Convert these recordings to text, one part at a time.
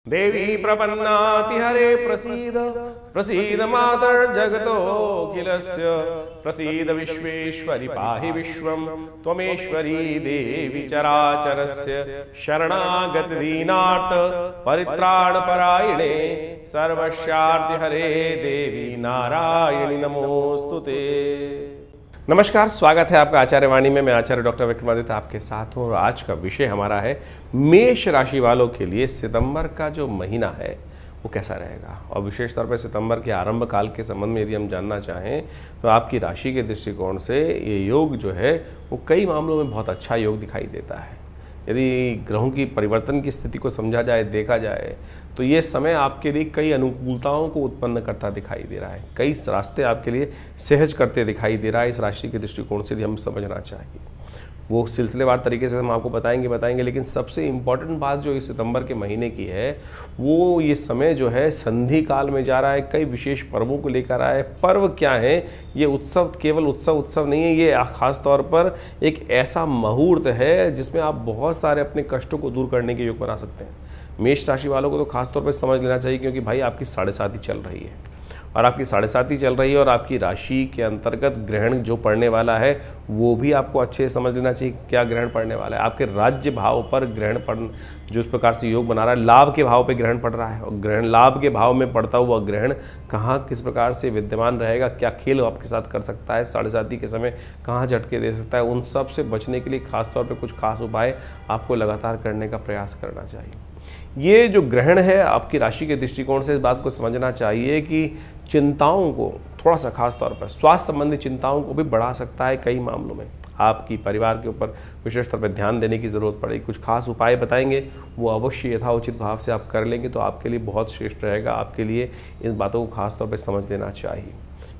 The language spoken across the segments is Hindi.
देवी प्रपन्नातिहरे प्रसीद प्रसीद मातर्जगतोऽखिलस्य प्रसीद विश्वेश्वरि पाहि विश्वं त्वमेश्वरी देवी चराचरस्य शरणागतदीनार्थ परित्राणपरायणे सर्वस्यार्तिहरे देवी नारायणी नमोस्तुते। नमस्कार, स्वागत है आपका आचार्य वाणी में। मैं आचार्य डॉक्टर विक्रमादित्य आपके साथ हूँ और आज का विषय हमारा है मेष राशि वालों के लिए सितंबर का जो महीना है वो कैसा रहेगा। और विशेष तौर पर सितंबर के आरंभ काल के संबंध में यदि हम जानना चाहें तो आपकी राशि के दृष्टिकोण से ये योग जो है वो कई मामलों में बहुत अच्छा योग दिखाई देता है। यदि ग्रहों की परिवर्तन की स्थिति को समझा जाए, देखा जाए तो ये समय आपके लिए कई अनुकूलताओं को उत्पन्न करता दिखाई दे रहा है, कई रास्ते आपके लिए सहज करते दिखाई दे रहा है। इस राशि के दृष्टिकोण से यदि हम समझना चाहिए वो सिलसिलेवार तरीके से हम आपको बताएंगे, लेकिन सबसे इम्पॉर्टेंट बात जो इस सितंबर के महीने की है वो ये समय जो है संधि काल में जा रहा है, कई विशेष पर्वों को लेकर आया है। पर्व क्या है? ये उत्सव केवल उत्सव नहीं है, ये खास तौर पर एक ऐसा मुहूर्त है जिसमें आप बहुत सारे अपने कष्टों को दूर करने के योग बना सकते हैं। मेष राशि वालों को तो खास तौर पर समझ लेना चाहिए, क्योंकि भाई आपकी 7.5 चल रही है और आपकी 7.5 चल रही है और आपकी राशि के अंतर्गत ग्रहण जो पड़ने वाला है वो भी आपको अच्छे से समझ लेना चाहिए। क्या ग्रहण पड़ने वाला है? आपके राज्य भाव पर ग्रहण पड़ जो इस प्रकार से योग बना रहा है, लाभ के भाव पे ग्रहण पड़ रहा है और ग्रहण लाभ के भाव में पड़ता हुआ ग्रहण कहाँ किस प्रकार से विद्यमान रहेगा, क्या खेल आपके साथ कर सकता है, 7.5 के समय कहाँ झटके दे सकता है, उन सब से बचने के लिए खासतौर पर कुछ खास उपाय आपको लगातार करने का प्रयास करना चाहिए। ये जो ग्रहण है आपकी राशि के दृष्टिकोण से इस बात को समझना चाहिए कि चिंताओं को थोड़ा सा खास तौर पर स्वास्थ्य संबंधी चिंताओं को भी बढ़ा सकता है। कई मामलों में आपकी परिवार के ऊपर विशेष तौर पर ध्यान देने की ज़रूरत पड़ेगी। कुछ खास उपाय बताएंगे, वो अवश्य यथाउचित भाव से आप कर लेंगे तो आपके लिए बहुत श्रेष्ठ रहेगा। आपके लिए इस बातों को खास तौर पर समझ लेना चाहिए।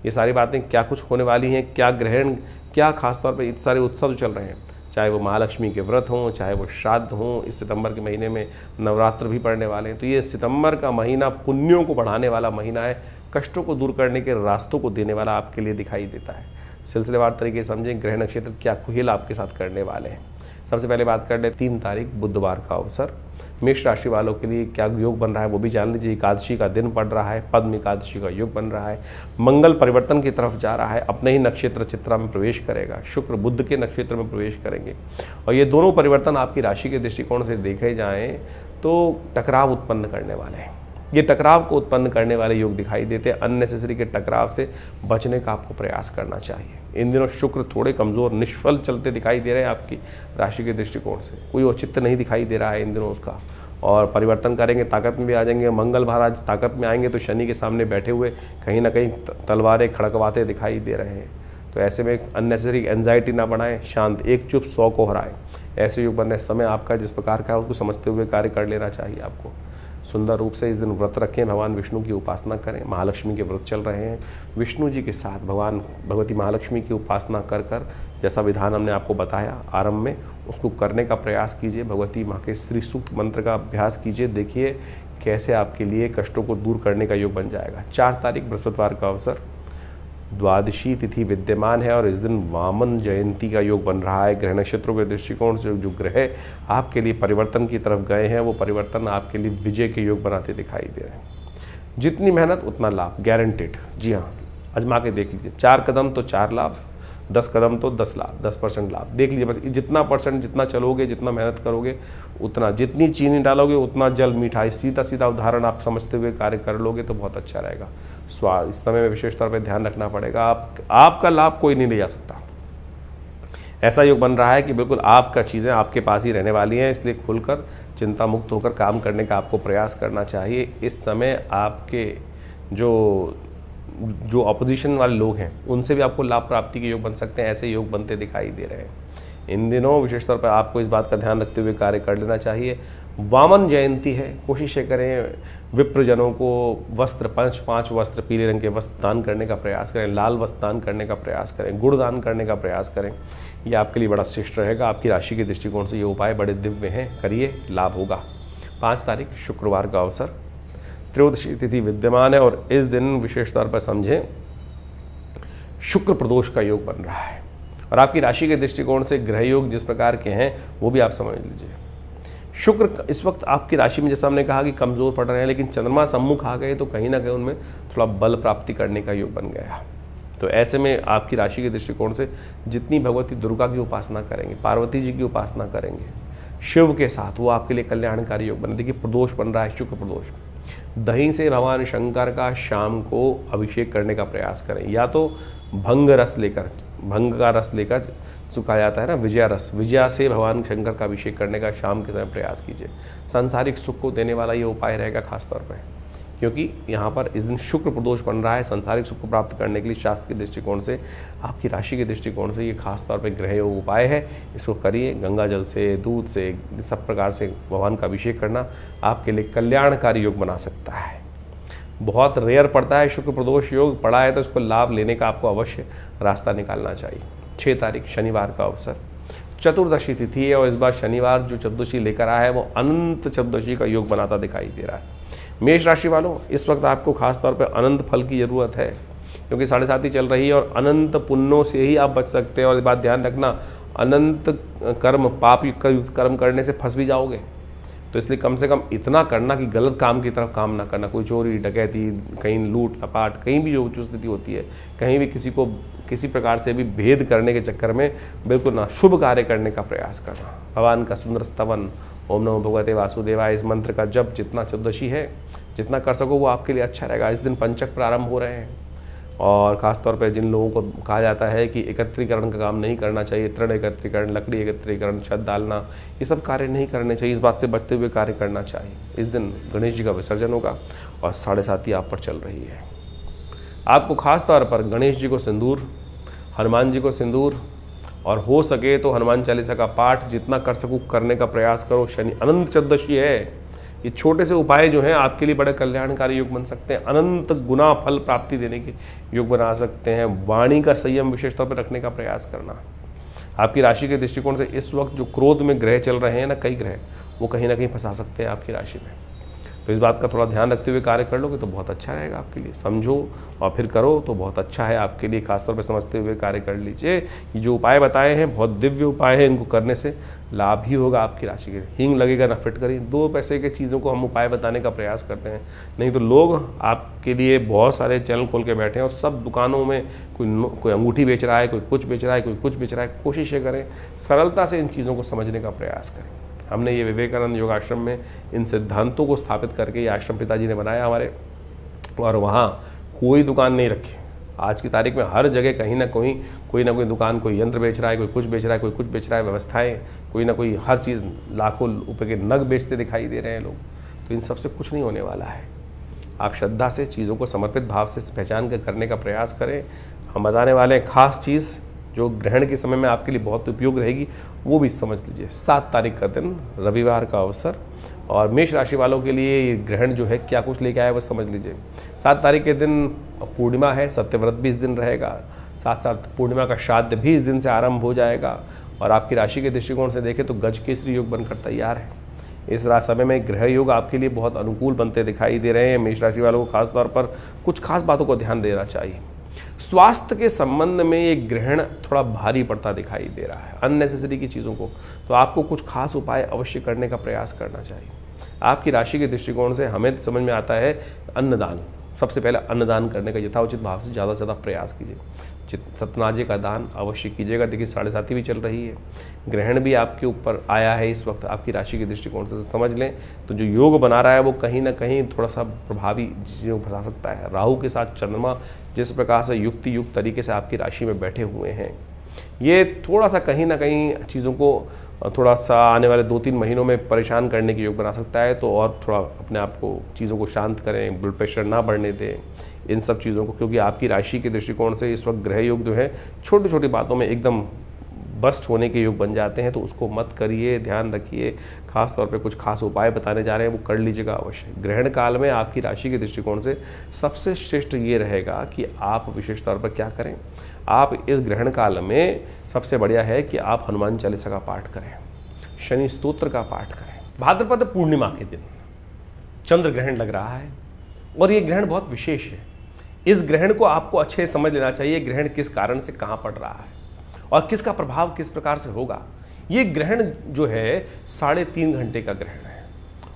ये सारी बातें क्या कुछ होने वाली हैं, क्या ग्रहण, क्या खास तौर पर इतने सारे उत्सव चल रहे हैं, चाहे वो महालक्ष्मी के व्रत हों, चाहे वो श्राद्ध हों। इस सितंबर के महीने में नवरात्र भी पड़ने वाले हैं। तो ये सितंबर का महीना पुण्यों को बढ़ाने वाला महीना है, कष्टों को दूर करने के रास्तों को देने वाला आपके लिए दिखाई देता है। सिलसिलेवार तरीके से समझें ग्रह नक्षत्र क्या खेल आपके साथ करने वाले हैं। सबसे पहले बात कर ले 3 तारीख बुधवार का अवसर मेष राशि वालों के लिए क्या योग बन रहा है वो भी जान लीजिए। एकादशी का दिन पड़ रहा है, पद्म एकादशी का योग बन रहा है, मंगल परिवर्तन की तरफ जा रहा है, अपने ही नक्षत्र चित्रा में प्रवेश करेगा, शुक्र बुध के नक्षत्र में प्रवेश करेंगे और ये दोनों परिवर्तन आपकी राशि के दृष्टिकोण से देखे जाएं तो टकराव उत्पन्न करने वाले हैं। ये टकराव को उत्पन्न करने वाले योग दिखाई देते हैं। अननेसेसरी के टकराव से बचने का आपको प्रयास करना चाहिए। इन दिनों शुक्र थोड़े कमज़ोर निष्फल चलते दिखाई दे रहे हैं आपकी राशि के दृष्टिकोण से, कोई औचित्य नहीं दिखाई दे रहा है इन दिनों उसका, और परिवर्तन करेंगे, ताकत में भी आ जाएंगे। मंगल महाराज ताकत में आएंगे तो शनि के सामने बैठे हुए कहीं ना कहीं तलवारें खड़कवाते दिखाई दे रहे हैं। तो ऐसे में अननेसेसरी एंजाइटी ना बढ़ाएं, शांत, एक चुप 100 को हराएं। ऐसे योग बनने समय आपका जिस प्रकार का है उसको समझते हुए कार्य कर लेना चाहिए आपको। सुंदर रूप से इस दिन व्रत रखें, भगवान विष्णु की उपासना करें। महालक्ष्मी के व्रत चल रहे हैं, विष्णु जी के साथ भगवती महालक्ष्मी की उपासना कर जैसा विधान हमने आपको बताया आरंभ में उसको करने का प्रयास कीजिए। भगवती माँ के श्री सूक्त मंत्र का अभ्यास कीजिए, देखिए कैसे आपके लिए कष्टों को दूर करने का योग बन जाएगा। 4 तारीख बृहस्पतिवार का अवसर, द्वादशी तिथि विद्यमान है और इस दिन वामन जयंती का योग बन रहा है। ग्रह नक्षत्रों के दृष्टिकोण से जो ग्रह आपके लिए परिवर्तन की तरफ गए हैं वो परिवर्तन आपके लिए विजय के योग बनाते दिखाई दे रहे हैं। जितनी मेहनत उतना लाभ गारंटेड। जी हाँ, आजमा के देख लीजिए। 4 कदम तो 4 लाभ, 10 कदम तो 10 लाभ, 10% लाभ। देख लीजिए बस जितना परसेंट जितना चलोगे, जितना मेहनत करोगे उतना, जितनी चीनी डालोगे उतना जल मीठा। सीधा उदाहरण आप समझते हुए कार्य कर लोगे तो बहुत अच्छा रहेगा। स्वाद इस समय में विशेष तौर पर ध्यान रखना पड़ेगा। आपका लाभ कोई नहीं ले जा सकता। ऐसा योग बन रहा है कि बिल्कुल आपका चीज़ें आपके पास ही रहने वाली हैं, इसलिए खुलकर चिंता मुक्त होकर काम करने का आपको प्रयास करना चाहिए। इस समय आपके जो अपोजिशन वाले लोग हैं उनसे भी आपको लाभ प्राप्ति के योग बन सकते हैं। ऐसे योग बनते दिखाई दे रहे हैं इन दिनों। विशेष तौर पर आपको इस बात का ध्यान रखते हुए कार्य कर लेना चाहिए। वामन जयंती है, कोशिश करें विप्रजनों को वस्त्र 5 वस्त्र पीले रंग के वस्त्र दान करने का प्रयास करें, लाल वस्त्र दान करने का प्रयास करें, गुड़ दान करने का प्रयास करें। ये आपके लिए बड़ा श्रेष्ठ रहेगा। आपकी राशि के दृष्टिकोण से ये उपाय बड़े दिव्य हैं, करिए, लाभ होगा। 5 तारीख शुक्रवार का अवसर, त्रयोदशी तिथि विद्यमान है और इस दिन विशेष तौर पर समझें शुक्र प्रदोष का योग बन रहा है और आपकी राशि के दृष्टिकोण से ग्रह योग जिस प्रकार के हैं वो भी आप समझ लीजिए। शुक्र इस वक्त आपकी राशि में, जैसा हमने कहा कि कमज़ोर पड़ रहे हैं, लेकिन चंद्रमा सम्मुख आ गए तो कहीं ना कहीं उनमें थोड़ा बल प्राप्ति करने का योग बन गया। तो ऐसे में आपकी राशि के दृष्टिकोण से जितनी भगवती दुर्गा की उपासना करेंगे, पार्वती जी की उपासना करेंगे शिव के साथ, वो आपके लिए कल्याणकारी योग बने। देखिए प्रदोष बन रहा है, शुक्र प्रदोष। दही से भगवान शंकर का शाम को अभिषेक करने का प्रयास करें, या तो भंग का रस लेकर सुखाया जाता है ना, विजया रस, विजया से भगवान शंकर का अभिषेक करने का शाम के समय प्रयास कीजिए। सांसारिक सुख को देने वाला ये उपाय रहेगा खासतौर पर, क्योंकि यहाँ पर इस दिन शुक्र प्रदोष बन रहा है। सांसारिक सुख को प्राप्त करने के लिए शास्त्र के दृष्टिकोण से, आपकी राशि के दृष्टिकोण से ये खास तौर पे ग्रह योग उपाय है। इसको करिए। गंगा जल से, दूध से, सब प्रकार से भगवान का अभिषेक करना आपके लिए कल्याणकारी योग बना सकता है। बहुत रेयर पड़ता है शुक्र प्रदोष योग, पड़ा है तो इसको लाभ लेने का आपको अवश्य रास्ता निकालना चाहिए। 6 तारीख शनिवार का अवसर, चतुर्दशी तिथि है, और इस बार शनिवार जो चतुर्दशी लेकर आया है वो अनंत चतुर्दशी का योग बनाता दिखाई दे रहा है। मेष राशि वालों, इस वक्त आपको खास तौर पे अनंत फल की ज़रूरत है, क्योंकि 7.5 चल रही है और अनंत पुण्यों से ही आप बच सकते हैं। और इस बात ध्यान रखना, अनंत कर्म, पाप युक्त कर्म करने से फंस भी जाओगे। तो इसलिए कम से कम इतना करना कि गलत काम की तरफ काम ना करना। कोई चोरी डकैती, कहीं लूट लपाट, कहीं भी जो स्थिति होती है, कहीं भी किसी को किसी प्रकार से भी भेद करने के चक्कर में बिल्कुल ना शुभ कार्य करने का प्रयास करना। भगवान का सुंदर स्तवन ओम नमो भगवते वासुदेवाय, इस मंत्र का जप जितना चतुर्दशी है जितना कर सको वो आपके लिए अच्छा रहेगा। इस दिन पंचक प्रारंभ हो रहे हैं, और ख़ासतौर पर जिन लोगों को कहा जाता है कि एकत्रीकरण का काम नहीं करना चाहिए, तृण एकत्रीकरण, लकड़ी एकत्रीकरण, छत डालना, ये सब कार्य नहीं करने चाहिए। इस बात से बचते हुए कार्य करना चाहिए। इस दिन गणेश जी का विसर्जन होगा और 7:30 आप पर चल रही है। आपको खास तौर पर गणेश जी को सिंदूर, हनुमान जी को सिंदूर, और हो सके तो हनुमान चालीसा का पाठ जितना कर सकूँ करने का प्रयास करो। शनि अनंत चतुर्दशी है, ये छोटे से उपाय जो हैं आपके लिए बड़े कल्याणकारी योग बन सकते हैं, अनंत गुना फल प्राप्ति देने के योग बना सकते हैं। वाणी का संयम विशेष तौर पर रखने का प्रयास करना। आपकी राशि के दृष्टिकोण से इस वक्त जो क्रोध में ग्रह चल रहे हैं ना, कई ग्रह, वो कहीं ना कहीं फंसा सकते हैं आपकी राशि में। तो इस बात का थोड़ा ध्यान रखते हुए कार्य कर लोगे तो बहुत अच्छा रहेगा आपके लिए। समझो और फिर करो तो बहुत अच्छा है आपके लिए। खासतौर पर समझते हुए कार्य कर लीजिए। ये जो उपाय बताए हैं बहुत दिव्य उपाय है, इनको करने से लाभ ही होगा आपकी राशि के। हींग लगेगा ना फिटकरी, 2 पैसे के चीज़ों को हम उपाय बताने का प्रयास करते हैं, नहीं तो लोग आपके लिए बहुत सारे चैनल खोल के बैठे हैं और सब दुकानों में कोई अंगूठी बेच रहा है, कोई कुछ बेच रहा है, कोई कुछ बेच रहा है। कोशिश ये करें सरलता से इन चीज़ों को समझने का प्रयास करें। हमने ये विवेकानंद योग आश्रम में इन सिद्धांतों को स्थापित करके ये आश्रम पिताजी ने बनाया हमारे, और वहाँ कोई दुकान नहीं रखी। आज की तारीख में हर जगह कहीं ना कोई ना कोई दुकान, कोई यंत्र बेच रहा है, कोई कुछ बेच रहा है, कोई कुछ बेच रहा है। व्यवस्थाएं कोई ना कोई हर चीज़ लाखों रुपए के नग बेचते दिखाई दे रहे हैं लोग। तो इन सबसे कुछ नहीं होने वाला है। आप श्रद्धा से चीज़ों को समर्पित भाव से पहचान कर करने का प्रयास करें। हम बताने वाले हैं खास चीज़ जो ग्रहण के समय में आपके लिए बहुत उपयोग रहेगी, वो भी समझ लीजिए। 7 तारीख का दिन रविवार का अवसर, और मेष राशि वालों के लिए ये ग्रहण जो है क्या कुछ लेके आया वो समझ लीजिए। 7 तारीख के दिन पूर्णिमा है, सत्यव्रत भी इस दिन रहेगा, साथ साथ पूर्णिमा का श्राद्ध भी इस दिन से आरंभ हो जाएगा। और आपकी राशि के दृष्टिकोण से देखें तो गज केसरी योग बनकर तैयार है। इस समय में ग्रह योग आपके लिए बहुत अनुकूल बनते दिखाई दे रहे हैं। मेष राशि वालों को खास तौर पर कुछ खास बातों को ध्यान देना चाहिए। स्वास्थ्य के संबंध में ये ग्रहण थोड़ा भारी पड़ता दिखाई दे रहा है, अननेसेसरी की चीज़ों को, तो आपको कुछ खास उपाय अवश्य करने का प्रयास करना चाहिए। आपकी राशि के दृष्टिकोण से हमें समझ में आता है अन्नदान, सबसे पहले अन्नदान करने का यथाउचित भाव से ज़्यादा से ज़्यादा प्रयास कीजिए। सतनाजे का दान अवश्य कीजिएगा। देखिए 7:30 भी चल रही है, ग्रहण भी आपके ऊपर आया है इस वक्त आपकी राशि के दृष्टिकोण से, तो समझ लें तो जो योग बना रहा है वो कहीं ना कहीं थोड़ा सा प्रभावी चीज़ों को फंसा सकता है। राहु के साथ चंद्रमा जिस प्रकार से युक्त तरीके से आपकी राशि में बैठे हुए हैं, ये थोड़ा सा कहीं ना कहीं चीज़ों को थोड़ा सा आने वाले 2-3 महीनों में परेशान करने की योग बना सकता है। तो और थोड़ा अपने आप को चीज़ों को शांत करें, ब्लड प्रेशर ना बढ़ने दें, इन सब चीज़ों को, क्योंकि आपकी राशि के दृष्टिकोण से इस वक्त ग्रह योग जो है छोटी छोटी बातों में एकदम बस्ट होने के योग बन जाते हैं। तो उसको मत करिए, ध्यान रखिए। खास तौर पे कुछ खास उपाय बताने जा रहे हैं, वो कर लीजिएगा अवश्य। ग्रहण काल में आपकी राशि के दृष्टिकोण से सबसे श्रेष्ठ ये रहेगा कि आप विशेष तौर पर क्या करें। आप इस ग्रहण काल में सबसे बढ़िया है कि आप हनुमान चालीसा का पाठ करें, शनि स्तोत्र का पाठ करें। भाद्रपद पूर्णिमा के दिन चंद्र ग्रहण लग रहा है और ये ग्रहण बहुत विशेष है। इस ग्रहण को आपको अच्छे से समझ लेना चाहिए, ग्रहण किस कारण से कहाँ पड़ रहा है और किसका प्रभाव किस प्रकार से होगा। ये ग्रहण जो है 3.5 घंटे का ग्रहण है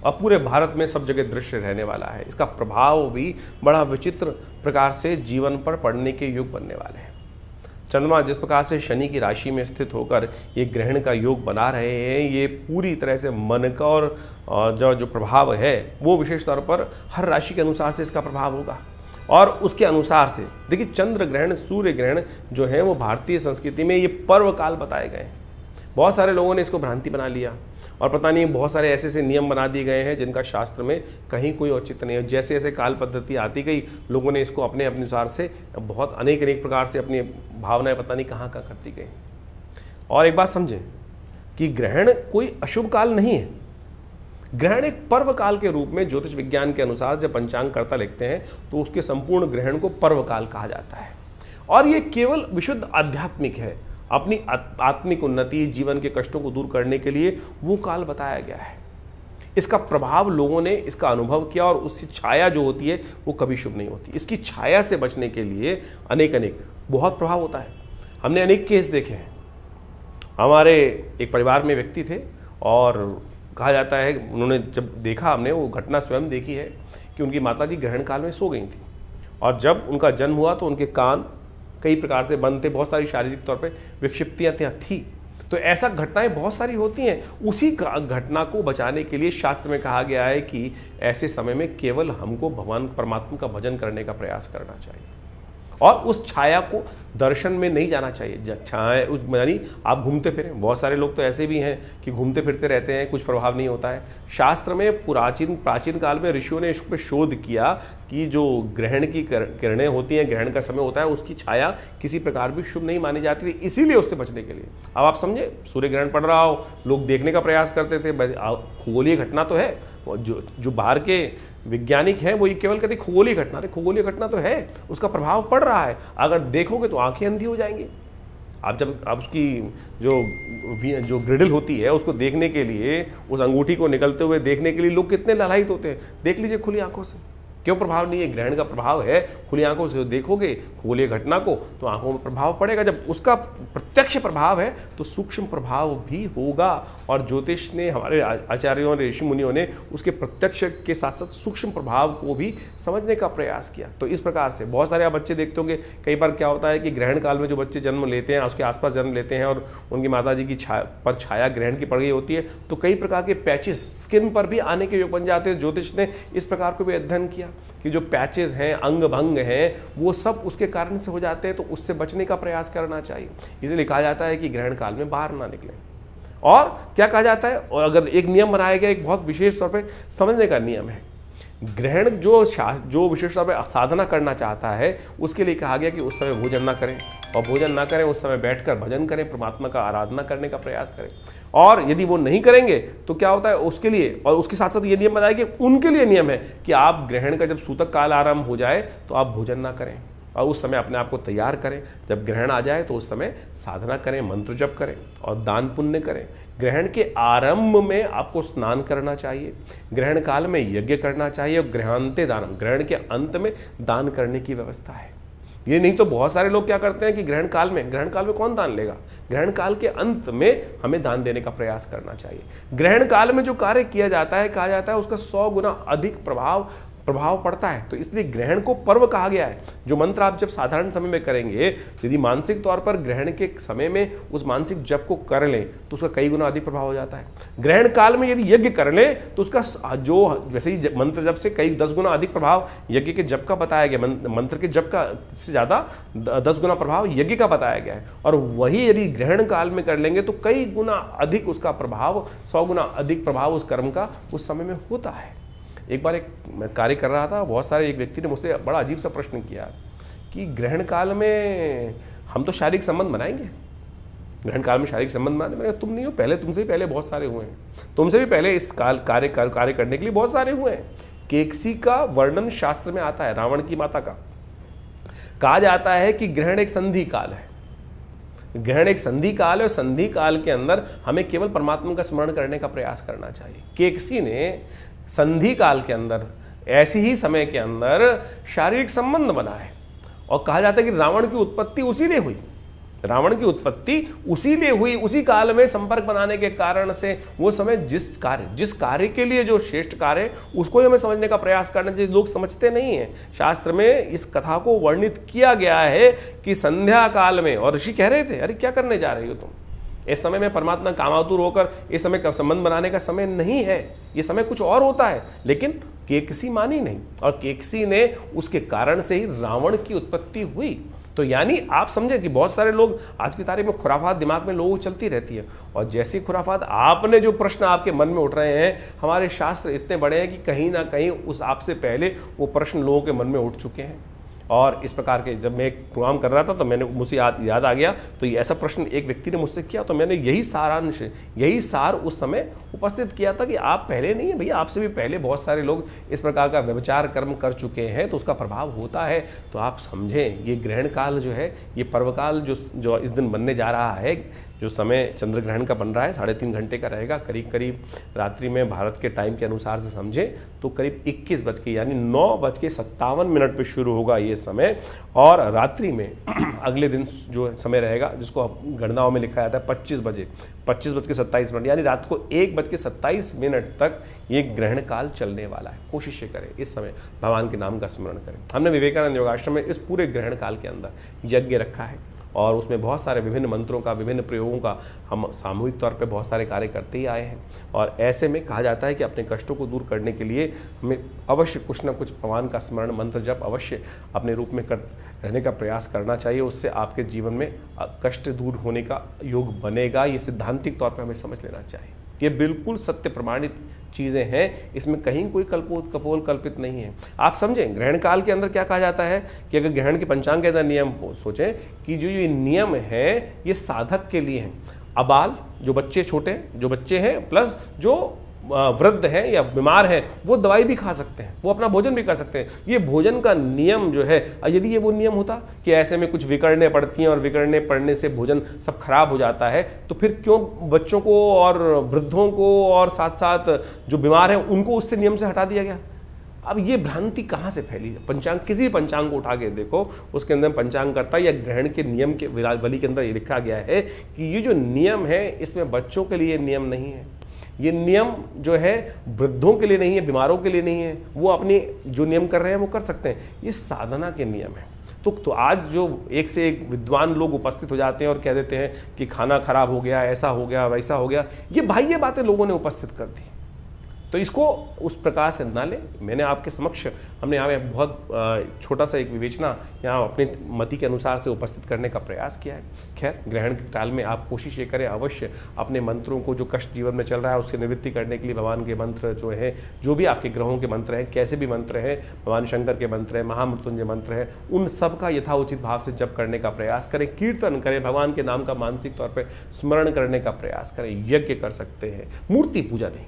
और पूरे भारत में सब जगह दृश्य रहने वाला है। इसका प्रभाव भी बड़ा विचित्र प्रकार से जीवन पर पड़ने के योग बनने वाले हैं। चंद्रमा जिस प्रकार से शनि की राशि में स्थित होकर ये ग्रहण का योग बना रहे हैं, ये पूरी तरह से मन का और जो प्रभाव है वो विशेष तौर पर हर राशि के अनुसार से इसका प्रभाव होगा। और उसके अनुसार से देखिए, चंद्र ग्रहण, सूर्य ग्रहण जो है वो भारतीय संस्कृति में ये पर्व काल बताए गए हैं। बहुत सारे लोगों ने इसको भ्रांति बना लिया और पता नहीं बहुत सारे ऐसे ऐसे नियम बना दिए गए हैं जिनका शास्त्र में कहीं कोई औचित्य नहीं है। जैसे जैसे काल पद्धति आती गई, लोगों ने इसको अपने अनुसार से बहुत अनेक प्रकार से अपनी भावनाएं पता नहीं कहाँ कहाँ करती गई। और एक बात समझें कि ग्रहण कोई अशुभ काल नहीं है। ग्रहण एक पर्व काल के रूप में ज्योतिष विज्ञान के अनुसार जब पंचांगकर्ता लिखते हैं तो उसके संपूर्ण ग्रहण को पर्व काल कहा जाता है। और ये केवल विशुद्ध आध्यात्मिक है, अपनी आत्मिक उन्नति, जीवन के कष्टों को दूर करने के लिए वो काल बताया गया है। इसका प्रभाव लोगों ने इसका अनुभव किया और उसकी छाया जो होती है वो कभी शुभ नहीं होती। इसकी छाया से बचने के लिए अनेक बहुत प्रभाव होता है। हमने अनेक केस देखे हैं। हमारे एक परिवार में व्यक्ति थे और कहा जाता है, उन्होंने जब देखा, हमने वो घटना स्वयं देखी है कि उनकी माताजी ग्रहण काल में सो गई थी और जब उनका जन्म हुआ तो उनके कान कई प्रकार से बंद थे, बहुत सारी शारीरिक तौर पे विक्षिप्तियाँ थी। तो ऐसा घटनाएं बहुत सारी होती हैं। उसी घटना को बचाने के लिए शास्त्र में कहा गया है कि ऐसे समय में केवल हमको भगवान परमात्मा का भजन करने का प्रयास करना चाहिए और उस छाया को दर्शन में नहीं जाना चाहिए। छाया उस यानी आप घूमते फिरें, बहुत सारे लोग तो ऐसे भी हैं कि घूमते फिरते रहते हैं, कुछ प्रभाव नहीं होता है। शास्त्र में प्राचीन काल में ऋषियों ने इस पर शोध किया कि जो ग्रहण की किरणें होती हैं, ग्रहण का समय होता है, उसकी छाया किसी प्रकार भी शुभ नहीं मानी जाती थी, इसीलिए उससे बचने के लिए। अब आप समझे, सूर्य ग्रहण पड़ रहा हो, लोग देखने का प्रयास करते थे। खगोलीय घटना तो है, जो बाहर के वैज्ञानिक हैं वो ये केवल कहते खगोलीय घटना तो है, उसका प्रभाव पड़ रहा है। अगर देखोगे तो आंखें अंधी हो जाएंगी। आप उसकी जो ग्रिडल होती है उसको देखने के लिए, उस अंगूठी को निकलते हुए देखने के लिए लोग कितने लालायित होते हैं। देख लीजिए खुली आंखों से, क्यों प्रभाव नहीं है? ग्रहण का प्रभाव है। खुली आंखों से देखोगे खगोलीय घटना को तो आंखों में प्रभाव पड़ेगा। जब उसका प्रत्यक्ष प्रभाव है तो सूक्ष्म प्रभाव भी होगा। और ज्योतिष ने, हमारे आचार्यों ने, ऋषि मुनियों ने उसके प्रत्यक्ष के साथ साथ सूक्ष्म प्रभाव को भी समझने का प्रयास किया। तो इस प्रकार से बहुत सारे आप बच्चे देखते होंगे, कई बार क्या होता है कि ग्रहण काल में जो बच्चे जन्म लेते हैं, उसके आसपास जन्म लेते हैं और उनकी माताजी की छाया ग्रहण की पड़ गई होती है, तो कई प्रकार के पैचेस स्किन पर भी आने के योग बन जाते हैं। ज्योतिष ने इस प्रकार को भी अध्ययन किया कि जो पैचेस हैं, अंग भंग हैं, वो सब उसके कारण से हो जाते हैं, तो उससे बचने का प्रयास करना चाहिए। इसलिए कहा जाता है कि ग्रहण काल में बाहर ना निकलें। और क्या कहा जाता है, और अगर एक नियम बनाया गया, एक बहुत विशेष तौर पे समझने का नियम है, ग्रहण जो विशेष तौर पे साधना करना चाहता है उसके लिए कहा गया कि उस समय भोजन ना करें, और भोजन ना करें उस समय बैठकर भजन करें, परमात्मा का आराधना करने का प्रयास करें। और यदि वो नहीं करेंगे तो क्या होता है उसके लिए, और उसके साथ साथ ये नियम बताया कि उनके लिए नियम है कि आप ग्रहण का जब सूतक काल आरंभ हो जाए तो आप भोजन ना करें और उस समय अपने आप को तैयार करें। जब ग्रहण आ जाए तो उस समय साधना करें, मंत्र जप करें और दान पुण्य करें। ग्रहण के आरंभ में आपको स्नान करना चाहिए, ग्रहण काल में यज्ञ करना चाहिए और ग्रहांते दानम, ग्रहण के अंत में दान करने की व्यवस्था है। ये नहीं तो बहुत सारे लोग क्या करते हैं कि ग्रहण काल में कौन दान लेगा? ग्रहण काल के अंत में हमें दान देने का प्रयास करना चाहिए। ग्रहण काल में जो कार्य किया जाता है, कहा जाता है उसका 100 गुना अधिक प्रभाव पड़ता है। तो इसलिए ग्रहण को पर्व कहा गया है। जो मंत्र आप जब साधारण समय में करेंगे, यदि मानसिक तौर पर ग्रहण के समय में उस मानसिक जप को कर लें तो उसका कई गुना अधिक प्रभाव हो जाता है। ग्रहण काल में यदि यज्ञ कर लें तो उसका जो वैसे ही मंत्र जप से कई 10 गुना अधिक प्रभाव यज्ञ के जप का बताया गया, मंत्र के जप का से ज़्यादा 10 गुना प्रभाव यज्ञ का बताया गया है। और वही यदि ग्रहण काल में कर लेंगे तो कई गुना अधिक उसका प्रभाव, 100 गुना अधिक प्रभाव उस कर्म का उस समय में होता है। एक बार मैं कार्य कर रहा था, बहुत सारे एक व्यक्ति ने मुझसे बड़ा अजीब सा प्रश्न किया कि ग्रहण काल में हम तो शारीरिक संबंध बनाएंगे, ग्रहण काल में शारीरिक संबंध बनाने। मैंने तुम नहीं हो, पहले तुमसे भी पहले बहुत सारे हुए हैं, तुमसे भी पहले इस कार्य करने के लिए बहुत सारे हुए हैं। केकसी का वर्णन शास्त्र में आता है, रावण की माता का। कहा जाता है कि ग्रहण एक संधि काल है, ग्रहण एक संधि काल है और संधि काल के अंदर हमें केवल परमात्मा का स्मरण करने का प्रयास करना चाहिए। केकसी ने संधि काल के अंदर, ऐसे ही समय के अंदर शारीरिक संबंध बना है और कहा जाता है कि रावण की उत्पत्ति उसी ने हुई। रावण की उत्पत्ति उसी लिए हुई, उसी काल में संपर्क बनाने के कारण से। वो समय जिस कार्य के लिए जो श्रेष्ठ कार्य है उसको ही हमें समझने का प्रयास करना चाहिए। लोग समझते नहीं है। शास्त्र में इस कथा को वर्णित किया गया है कि संध्या काल में, और ऋषि कह रहे थे अरे क्या करने जा रही हो तुम, इस समय में परमात्मा कामातुर होकर इस समय का संबंध बनाने का समय नहीं है, ये समय कुछ और होता है। लेकिन केकसी मानी नहीं, और केकसी ने उसके कारण से ही रावण की उत्पत्ति हुई। तो यानी आप समझे कि बहुत सारे लोग आज की तारीख में खुराफात दिमाग में लोगों को चलती रहती है, और जैसी खुराफात आपने जो प्रश्न आपके मन में उठ रहे हैं, हमारे शास्त्र इतने बड़े हैं कि कहीं ना कहीं उस आपसे पहले वो प्रश्न लोगों के मन में उठ चुके हैं। और इस प्रकार के जब मैं एक प्रोग्राम कर रहा था तो मैंने मुझे याद आ गया, तो ये ऐसा प्रश्न एक व्यक्ति ने मुझसे किया, तो मैंने यही सार उस समय उपस्थित किया था कि आप पहले नहीं है भैया, आपसे भी पहले बहुत सारे लोग इस प्रकार का व्यभिचार कर्म कर चुके हैं, तो उसका प्रभाव होता है। तो आप समझें ये ग्रहण काल जो है, ये पर्वकाल जो इस दिन बनने जा रहा है, जो समय चंद्र ग्रहण का बन रहा है 3.5 घंटे का रहेगा, करीब रात्रि में भारत के टाइम के अनुसार से समझें तो करीब 21 बज के यानी 9:57 पे शुरू होगा ये समय, और रात्रि में अगले दिन जो समय रहेगा जिसको गणनाओं में लिखा जाता है 25:27 यानी रात को 1:27 तक ये ग्रहण काल चलने वाला है। कोशिश करें इस समय भगवान के नाम का स्मरण करें। हमने विवेकानंद योगाश्रम में इस पूरे ग्रहण काल के अंदर यज्ञ रखा है, और उसमें बहुत सारे विभिन्न मंत्रों का, विभिन्न प्रयोगों का हम सामूहिक तौर पे बहुत सारे कार्य करते ही आए हैं। और ऐसे में कहा जाता है कि अपने कष्टों को दूर करने के लिए हमें अवश्य कुछ ना कुछ भगवान का स्मरण मंत्र जप अवश्य अपने रूप में रहने का प्रयास करना चाहिए। उससे आपके जीवन में कष्ट दूर होने का योग बनेगा। ये सिद्धांतिक तौर पर हमें समझ लेना चाहिए। ये बिल्कुल सत्य प्रमाणित चीज़ें हैं, इसमें कहीं कोई कपोल कल्पित नहीं है। आप समझें ग्रहण काल के अंदर क्या कहा जाता है कि अगर ग्रहण के पंचांग के अंदर नियम सोचें कि जो ये नियम है ये साधक के लिए हैं। अबाल जो बच्चे छोटे जो बच्चे हैं प्लस जो वृद्ध हैं या बीमार हैं वो दवाई भी खा सकते हैं, वो अपना भोजन भी कर सकते हैं। ये भोजन का नियम जो है, यदि ये वो नियम होता कि ऐसे में कुछ विकड़ने पड़ती हैं और विकड़ने पड़ने से भोजन सब खराब हो जाता है, तो फिर क्यों बच्चों को और वृद्धों को और साथ साथ जो बीमार हैं उनको उससे नियम से हटा दिया गया? अब ये भ्रांति कहाँ से फैली है? पंचांग, किसी पंचांग को उठा के देखो, उसके अंदर पंचांग करता या ग्रहण के नियम के वली के अंदर ये लिखा गया है कि ये जो नियम है इसमें बच्चों के लिए नियम नहीं है, ये नियम जो है वृद्धों के लिए नहीं है, बीमारों के लिए नहीं है। वो अपनी जो नियम कर रहे हैं वो कर सकते हैं, ये साधना के नियम है। तो आज जो एक से एक विद्वान लोग उपस्थित हो जाते हैं और कह देते हैं कि खाना खराब हो गया, ऐसा हो गया, वैसा हो गया, ये बाह्य बातें लोगों ने उपस्थित कर दी। तो इसको उस प्रकार से ना लें। मैंने आपके समक्ष हमने यहाँ में बहुत छोटा सा एक विवेचना यहाँ अपने मति के अनुसार से उपस्थित करने का प्रयास किया है। खैर ग्रहण के काल में आप कोशिश ये करें अवश्य अपने मंत्रों को, जो कष्ट जीवन में चल रहा है उससे निवृत्ति करने के लिए भगवान के मंत्र जो है, जो भी आपके ग्रहों के मंत्र हैं, कैसे भी मंत्र हैं, भगवान शंकर के मंत्र हैं, महामृत्युंजय मंत्र है, उन सब का यथाउचित भाव से जप करने का प्रयास करें, कीर्तन करें, भगवान के नाम का मानसिक तौर पर स्मरण करने का प्रयास करें, यज्ञ कर सकते हैं। मूर्ति पूजा नहीं,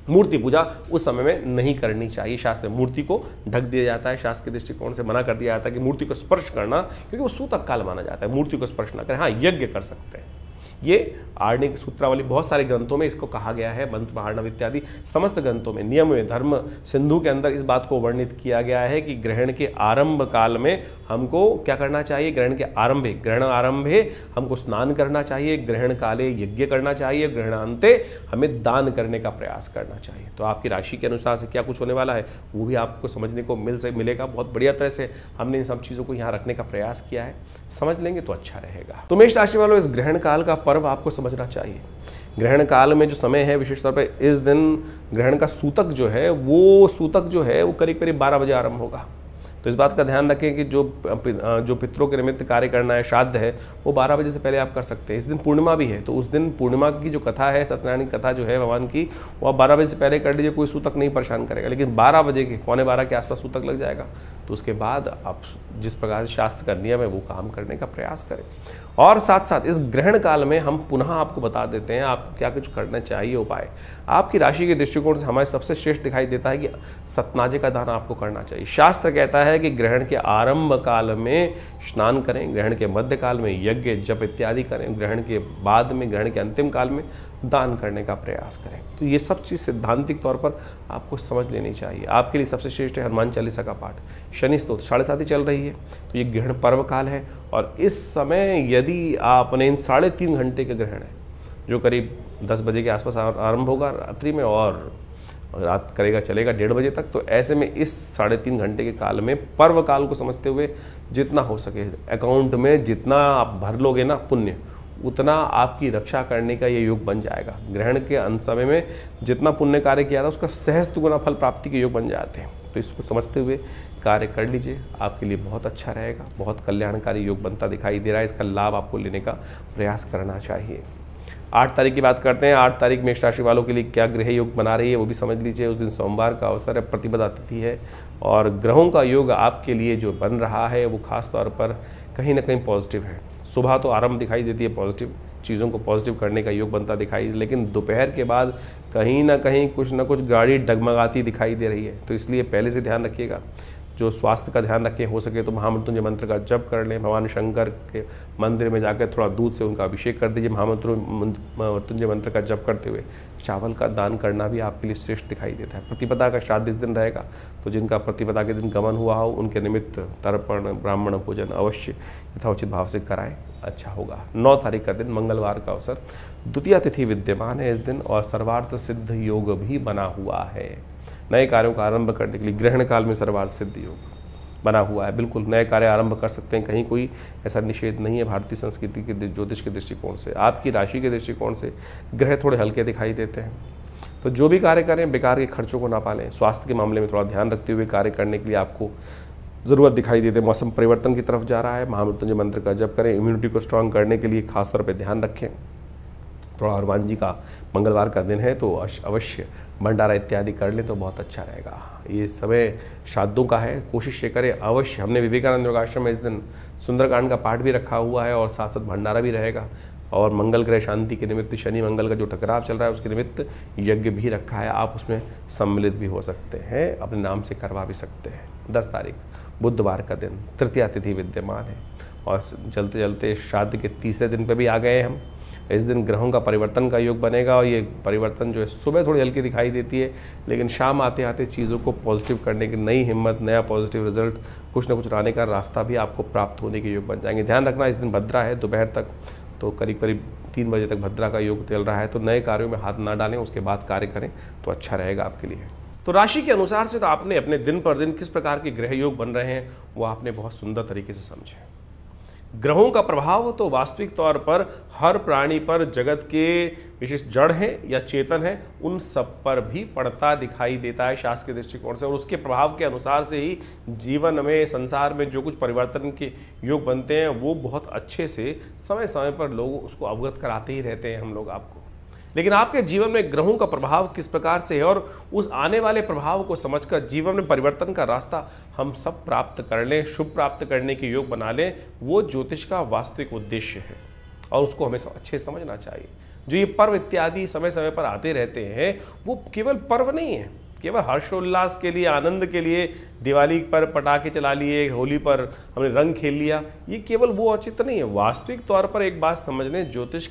मूर्ति पूजा उस समय में नहीं करनी चाहिए। शास्त्र में मूर्ति को ढक दिया जाता है, शास्त्र के दृष्टिकोण से मना कर दिया जाता है कि मूर्ति को स्पर्श करना, क्योंकि वो सूतक काल माना जाता है, मूर्ति को स्पर्श ना करें। हाँ, यज्ञ कर सकते हैं। ये आर्णिक सूत्रावली बहुत सारे ग्रंथों में इसको कहा गया है, मंत्र महार्णव इत्यादि समस्त ग्रंथों में, नियम में, धर्म सिंधु के अंदर इस बात को वर्णित किया गया है कि ग्रहण के आरंभ काल में हमको क्या करना चाहिए। ग्रहण आरंभे हमको स्नान करना चाहिए, ग्रहण काले यज्ञ करना चाहिए, ग्रहण अंते हमें दान करने का प्रयास करना चाहिए। तो आपकी राशि के अनुसार से क्या कुछ होने वाला है वो भी आपको समझने को मिलेगा। बहुत बढ़िया तरह से हमने इन सब चीज़ों को यहाँ रखने का प्रयास किया है, समझ लेंगे तो अच्छा रहेगा। तो मेष राशि वालों, इस ग्रहण काल का पर्व आपको समझना चाहिए। ग्रहण काल में जो समय है विशेष तौर पर इस दिन ग्रहण का सूतक जो है वो करीब 12 बजे आरंभ होगा। तो इस बात का ध्यान रखें कि जो पितरों के निमित्त कार्य करना है, श्राद्ध है, वो 12 बजे से पहले आप कर सकते हैं। इस दिन पूर्णिमा भी है, तो उस दिन पूर्णिमा की जो कथा है, सत्यनारायण की कथा जो है भगवान की, वो आप 12 बजे से पहले कर लीजिए, कोई सूतक नहीं परेशान करेगा। लेकिन 12 बजे के 11:15 के आसपास सूतक लग जाएगा, तो उसके बाद आप जिस प्रकार से शास्त्र का नियम है वो काम करने का प्रयास करें। और साथ साथ इस ग्रहण काल में हम पुनः आपको बता देते हैं आपको क्या कुछ करना चाहिए उपाय। आपकी राशि के दृष्टिकोण से हमारे सबसे श्रेष्ठ दिखाई देता है कि सतनाजे का दान आपको करना चाहिए। शास्त्र कहता है कि ग्रहण के आरंभ काल में स्नान करें, ग्रहण के मध्य काल में यज्ञ जप इत्यादि करें, ग्रहण के बाद में, ग्रहण के अंतिम काल में दान करने का प्रयास करें। तो ये सब चीज़ सिद्धांतिक तौर पर आपको समझ लेनी चाहिए। आपके लिए सबसे श्रेष्ठ है हनुमान चालीसा का पाठ, शनि स्तोत्र 7:30 चल रही है, तो ये ग्रहण पर्व काल है और इस समय यदि आपने इन 3.5 घंटे के ग्रहण है जो करीब 10 बजे के आसपास आरंभ होगा रात्रि में और रात करेगा चलेगा 1:30 बजे तक, तो ऐसे में इस 3.5 घंटे के काल में पर्व काल को समझते हुए जितना हो सके अकाउंट में जितना आप भर लोगे ना पुण्य, उतना आपकी रक्षा करने का ये योग बन जाएगा। ग्रहण के अंत समय में जितना पुण्य कार्य किया था उसका सहस्त्र गुना फल प्राप्ति के योग बन जाते हैं। तो इसको समझते हुए कार्य कर लीजिए, आपके लिए बहुत अच्छा रहेगा। बहुत कल्याणकारी योग बनता दिखाई दे रहा है, इसका लाभ आपको लेने का प्रयास करना चाहिए। 8 तारीख की बात करते हैं। 8 तारीख मेष राशि वालों के लिए क्या ग्रह योग बना रही है वो भी समझ लीजिए। उस दिन सोमवार का अवसर है, प्रतिपदा तिथि है और ग्रहों का योग आपके लिए जो बन रहा है वो खास तौर पर कहीं ना कहीं पॉजिटिव है। सुबह तो आरंभ दिखाई देती है पॉजिटिव, चीज़ों को पॉजिटिव करने का योग बनता दिखाई, लेकिन दोपहर के बाद कहीं ना कहीं कुछ ना कुछ गाड़ी डगमगाती दिखाई दे रही है। तो इसलिए पहले से ध्यान रखिएगा, जो स्वास्थ्य का ध्यान रखें, हो सके तो महामृत्युंजय मंत्र का जप कर लें। भगवान शंकर के मंदिर में जाकर थोड़ा दूध से उनका अभिषेक कर दीजिए। महामृत्युंजय मंत्र का जप करते हुए चावल का दान करना भी आपके लिए श्रेष्ठ दिखाई देता है। प्रतिपदा का श्राद्ध इस दिन रहेगा, तो जिनका प्रतिपदा के दिन गमन हुआ हो उनके निमित्त तर्पण ब्राह्मण भोजन अवश्य यथोचित भाव से कराएं, अच्छा होगा। 9 तारीख का दिन मंगलवार का अवसर, द्वितीया तिथि विद्यमान है इस दिन और सर्वार्थ सिद्ध योग भी बना हुआ है। नए कार्यों का आरंभ करने के लिए ग्रहण काल में सर्वार्थ सिद्ध योग बना हुआ है। बिल्कुल नए कार्य आरंभ कर सकते हैं, कहीं कोई ऐसा निषेध नहीं है। भारतीय संस्कृति के ज्योतिष के दृष्टिकोण से, आपकी राशि के दृष्टिकोण से ग्रह थोड़े हल्के दिखाई देते हैं, तो जो भी कार्य करें बेकार के खर्चों को ना पालें। स्वास्थ्य के मामले में थोड़ा ध्यान रखते हुए कार्य करने के लिए आपको ज़रूरत दिखाई देती है। मौसम परिवर्तन की तरफ जा रहा है, महामृत्युंजय मंत्र का जप करें। इम्यूनिटी को स्ट्रांग करने के लिए खासतौर पर ध्यान रखें। थोड़ा हनुमान जी का मंगलवार का दिन है तो अवश्य भंडारा इत्यादि कर लें तो बहुत अच्छा रहेगा। ये समय श्राद्धों का है, कोशिश ये करें अवश्य। हमने विवेकानंद योगाश्रम में इस दिन सुंदरकांड का पाठ भी रखा हुआ है और साथ साथ भंडारा भी रहेगा और मंगल ग्रह शांति के निमित्त शनि मंगल का जो टकराव चल रहा है उसके निमित्त यज्ञ भी रखा है। आप उसमें सम्मिलित भी हो सकते हैं, अपने नाम से करवा भी सकते हैं। 10 तारीख बुधवार का दिन, तृतीया तिथि विद्यमान है और चलते चलते श्राद्ध के तीसरे दिन पर भी आ गए हम। इस दिन ग्रहों का परिवर्तन का योग बनेगा और ये परिवर्तन जो है सुबह थोड़ी हल्की दिखाई देती है, लेकिन शाम आते आते चीज़ों को पॉजिटिव करने की नई हिम्मत, नया पॉजिटिव रिजल्ट, कुछ ना कुछ लाने का रास्ता भी आपको प्राप्त होने के योग बन जाएंगे। ध्यान रखना, इस दिन भद्रा है दोपहर तक, तो करीब करीब 3 बजे तक भद्रा का योग चल रहा है, तो नए कार्यों में हाथ ना डालें, उसके बाद कार्य करें तो अच्छा रहेगा आपके लिए। तो राशि के अनुसार से तो आपने अपने दिन पर दिन किस प्रकार के ग्रह योग बन रहे हैं वो आपने बहुत सुंदर तरीके से समझे। ग्रहों का प्रभाव तो वास्तविक तौर पर हर प्राणी पर, जगत के विशेष जड़ है या चेतन है, उन सब पर भी पड़ता दिखाई देता है शास्त्र के दृष्टिकोण से, और उसके प्रभाव के अनुसार से ही जीवन में, संसार में जो कुछ परिवर्तन के योग बनते हैं वो बहुत अच्छे से समय समय पर लोग उसको अवगत कराते ही रहते हैं हम लोग आपको। लेकिन आपके जीवन में ग्रहों का प्रभाव किस प्रकार से है और उस आने वाले प्रभाव को समझकर जीवन में परिवर्तन का रास्ता हम सब प्राप्त कर लें, शुभ प्राप्त करने के योग बना लें, वो ज्योतिष का वास्तविक उद्देश्य है और उसको हमें अच्छे समझना चाहिए। जो ये पर्व इत्यादि समय समय पर आते रहते हैं वो केवल पर्व नहीं है, केवल हर्षोल्लास के लिए, आनंद के लिए, दिवाली पर पटाखे चला लिए, होली पर हमने रंग खेल लिया, ये केवल वो औचित्य नहीं है। वास्तविक तौर पर एक बात समझ लें, ज्योतिष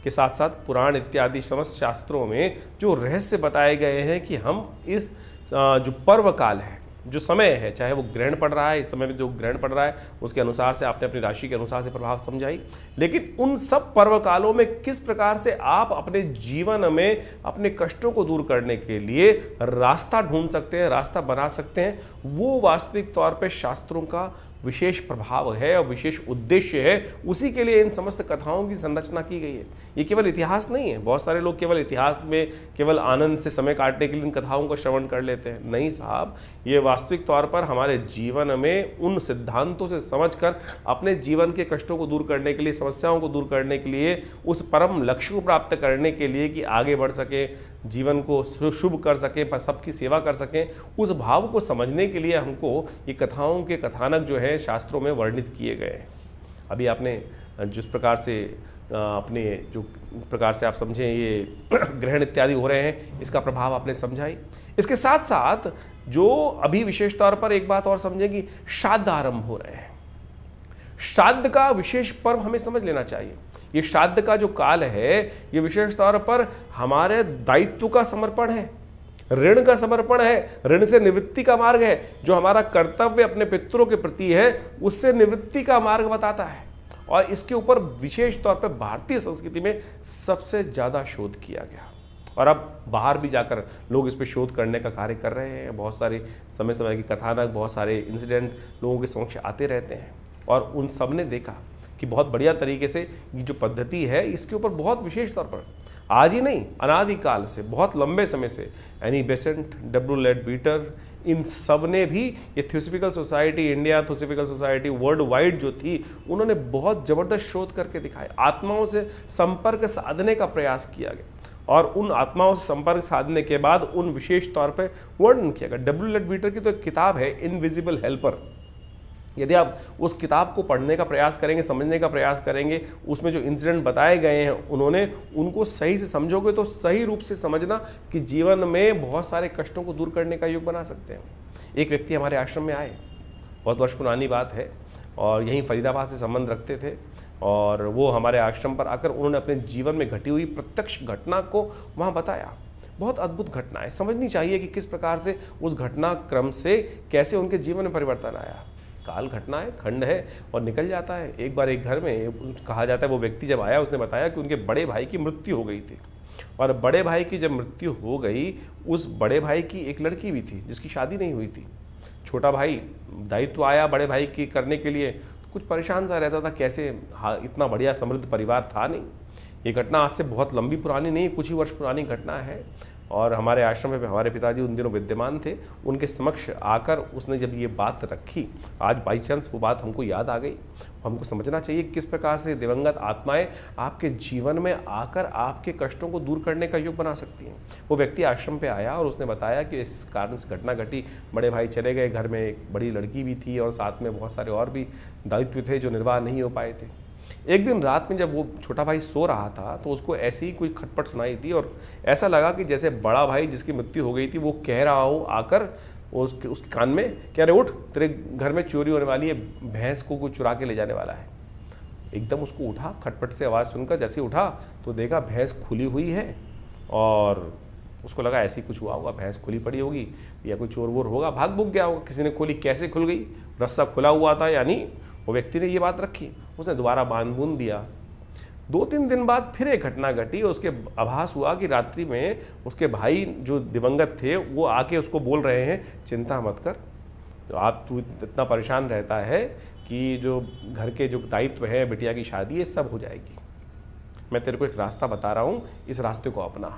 के साथ साथ पुराण इत्यादि समस्त शास्त्रों में जो रहस्य बताए गए हैं कि हम इस जो पर्व काल है, जो समय है, चाहे वो ग्रहण पड़ रहा है, इस समय में जो ग्रहण पड़ रहा है उसके अनुसार से आपने अपनी राशि के अनुसार से प्रभाव समझाई, लेकिन उन सब पर्व कालों में किस प्रकार से आप अपने जीवन में अपने कष्टों को दूर करने के लिए रास्ता ढूंढ सकते हैं, रास्ता बना सकते हैं, वो वास्तविक तौर पे शास्त्रों का विशेष प्रभाव है और विशेष उद्देश्य है। उसी के लिए इन समस्त कथाओं की संरचना की गई है। ये केवल इतिहास नहीं है। बहुत सारे लोग केवल इतिहास में केवल आनंद से समय काटने के लिए इन कथाओं का श्रवण कर लेते हैं। नहीं साहब, ये वास्तविक तौर पर हमारे जीवन में उन सिद्धांतों से समझकर अपने जीवन के कष्टों को दूर करने के लिए, समस्याओं को दूर करने के लिए, उस परम लक्ष्य को प्राप्त करने के लिए कि आगे बढ़ सके, जीवन को शुभ कर सके, सबकी सेवा कर सकें, उस भाव को समझने के लिए हमको ये कथाओं के कथानक जो है शास्त्रों में वर्णित किए गए हैं। अभी आपने जिस प्रकार से अपने जो प्रकार से आप समझें ये ग्रहण इत्यादि हो रहे हैं, इसका प्रभाव आपने समझाई। इसके साथ साथ जो अभी विशेष तौर पर एक बात और समझें कि श्राद्ध आरंभ हो रहे हैं। श्राद्ध का विशेष पर्व हमें समझ लेना चाहिए। ये श्राद्ध का जो काल है ये विशेष तौर पर हमारे दायित्व का समर्पण है। ऋण का समर्पण है, ऋण से निवृत्ति का मार्ग है। जो हमारा कर्तव्य अपने पितरों के प्रति है उससे निवृत्ति का मार्ग बताता है। और इसके ऊपर विशेष तौर पर भारतीय संस्कृति में सबसे ज्यादा शोध किया गया और अब बाहर भी जाकर लोग इस पर शोध करने का कार्य कर रहे हैं। बहुत सारे समय समय की कथानक, बहुत सारे इंसिडेंट लोगों के समक्ष आते रहते हैं और उन सब ने देखा कि बहुत बढ़िया तरीके से ये जो पद्धति है इसके ऊपर बहुत विशेष तौर पर आज ही नहीं, अनादिकाल से, बहुत लंबे समय से एनी बेसेंट, डब्ल्यू लेडबीटर, इन सब ने भी ये theosophical society India, theosophical society world wide जो थी, उन्होंने बहुत जबरदस्त शोध करके दिखाए। आत्माओं से संपर्क साधने का प्रयास किया गया और उन आत्माओं से संपर्क साधने के बाद उन विशेष तौर पर वर्णन किया गया। डब्ल्यू लेडबीटर की तो एक किताब है इनविजिबल हेल्पर। यदि आप उस किताब को पढ़ने का प्रयास करेंगे, समझने का प्रयास करेंगे, उसमें जो इंसिडेंट बताए गए हैं उन्होंने उनको सही से समझोगे तो सही रूप से समझना कि जीवन में बहुत सारे कष्टों को दूर करने का योग बना सकते हैं। एक व्यक्ति हमारे आश्रम में आए, बहुत वर्ष पुरानी बात है, और यहीं फरीदाबाद से संबंध रखते थे और वो हमारे आश्रम पर आकर उन्होंने अपने जीवन में घटी हुई प्रत्यक्ष घटना को वहाँ बताया। बहुत अद्भुत घटना है, समझनी चाहिए कि किस प्रकार से उस घटना क्रम से कैसे उनके जीवन में परिवर्तन आया। काल घटना है, खंड है और निकल जाता है। एक बार एक घर में कहा जाता है वो व्यक्ति जब आया उसने बताया कि उनके बड़े भाई की मृत्यु हो गई थी और बड़े भाई की जब मृत्यु हो गई, उस बड़े भाई की एक लड़की भी थी जिसकी शादी नहीं हुई थी। छोटा भाई दायित्व आया बड़े भाई की करने के लिए, तो कुछ परेशान सा रहता था, कैसे इतना बढ़िया समृद्ध परिवार था नहीं। ये घटना आज से बहुत लंबी पुरानी नहीं, कुछ ही वर्ष पुरानी घटना है और हमारे आश्रम में हमारे पिताजी उन दिनों विद्यमान थे। उनके समक्ष आकर उसने जब ये बात रखी, आज बाई चांस वो बात हमको याद आ गई। हमको समझना चाहिए किस प्रकार से दिवंगत आत्माएं आपके जीवन में आकर आपके कष्टों को दूर करने का योग बना सकती हैं। वो व्यक्ति आश्रम पे आया और उसने बताया कि इस कारण से घटना घटी, बड़े भाई चले गए, घर में एक बड़ी लड़की भी थी और साथ में बहुत सारे और भी दायित्व थे जो निर्वाह नहीं हो पाए थे। एक दिन रात में जब वो छोटा भाई सो रहा था तो उसको ऐसी ही कोई खटपट सुनाई थी और ऐसा लगा कि जैसे बड़ा भाई जिसकी मृत्यु हो गई थी वो कह रहा हो आकर उसके कान में, कह रहे उठ, तेरे घर में चोरी होने वाली है, भैंस को कोई चुरा के ले जाने वाला है। एकदम उसको उठा, खटपट से आवाज़ सुनकर जैसे उठा तो देखा भैंस खुली हुई है और उसको लगा ऐसे ही कुछ हुआ होगा, भैंस खुली पड़ी होगी या कोई चोर वोर होगा, भाग भूग गया होगा, किसी ने खोली। कैसे खुल गई? रस्सा खुला हुआ था, यानी वो व्यक्ति ने ये बात रखी, उसने दोबारा बांध बूंद दिया। 2-3 दिन बाद फिर एक घटना घटी, उसके आभास हुआ कि रात्रि में उसके भाई जो दिवंगत थे वो आके उसको बोल रहे हैं, चिंता मत कर, तू इतना परेशान रहता है कि जो घर के जो दायित्व है, बिटिया की शादी है, सब हो जाएगी। मैं तेरे को एक रास्ता बता रहा हूँ, इस रास्ते को अपना।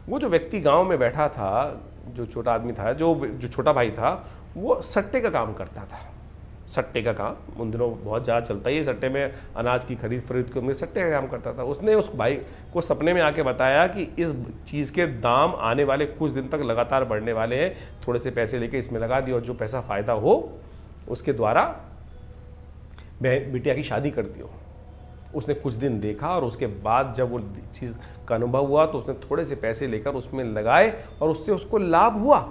वो जो व्यक्ति गाँव में बैठा था, जो छोटा आदमी था, जो छोटा भाई था, वो सट्टे का काम करता था। सट्टे का काम उन दिनों बहुत ज़्यादा चलता ही, सट्टे में अनाज की खरीद फरीद के, उनमें सट्टे का काम करता था। उसने उस भाई को सपने में आके बताया कि इस चीज़ के दाम आने वाले कुछ दिन तक लगातार बढ़ने वाले हैं, थोड़े से पैसे लेके इसमें लगा दियो और जो पैसा फ़ायदा हो उसके द्वारा बिटिया की शादी कर दियो। उसने कुछ दिन देखा और उसके बाद जब वो चीज़ का अनुभव हुआ तो उसने थोड़े से पैसे लेकर उसमें लगाए और उससे उसको लाभ हुआ।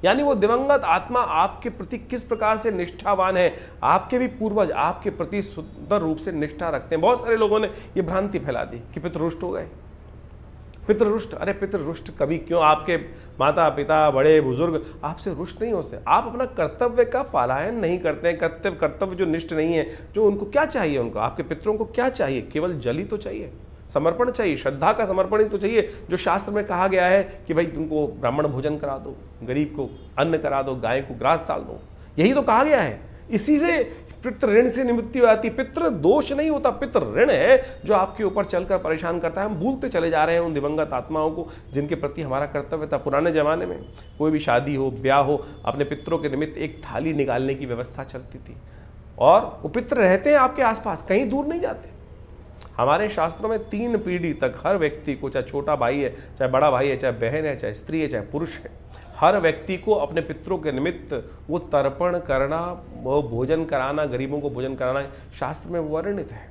यानी वो दिवंगत आत्मा आपके प्रति किस प्रकार से निष्ठावान है, आपके भी पूर्वज आपके प्रति सुंदर रूप से निष्ठा रखते हैं। बहुत सारे लोगों ने ये भ्रांति फैला दी कि पितृ रुष्ट हो गए। पितृ रुष्ट, अरे पितृ रुष्ट कभी क्यों? आपके माता पिता बड़े बुजुर्ग आपसे रुष्ट नहीं होते। आप अपना कर्तव्य का पालन नहीं करते हैं। कर्तव्य जो निष्ठ नहीं है, जो उनको क्या चाहिए, उनको आपके पितरों को क्या चाहिए? केवल जल ही तो चाहिए, समर्पण चाहिए, श्रद्धा का समर्पण ही तो चाहिए। जो शास्त्र में कहा गया है कि भाई तुमको ब्राह्मण भोजन करा दो, गरीब को अन्न करा दो, गाय को ग्रास डाल दो, यही तो कहा गया है। इसी से पितृ ऋण से निवृत्ति आती। पितृ दोष नहीं होता, पितृ ऋण है जो आपके ऊपर चलकर परेशान करता है। हम भूलते चले जा रहे हैं उन दिवंगत आत्माओं को जिनके प्रति हमारा कर्तव्य था। पुराने जमाने में कोई भी शादी हो, ब्याह हो, अपने पितरों के निमित्त एक थाली निकालने की व्यवस्था चलती थी और वो पितृ रहते हैं आपके आसपास, कहीं दूर नहीं जाते। हमारे शास्त्रों में 3 पीढ़ी तक हर व्यक्ति को, चाहे छोटा भाई है, चाहे बड़ा भाई है, चाहे बहन है, चाहे स्त्री है, चाहे पुरुष है, हर व्यक्ति को अपने पितरों के निमित्त वो तर्पण करना, वो भोजन कराना, गरीबों को भोजन कराना शास्त्र में वर्णित है।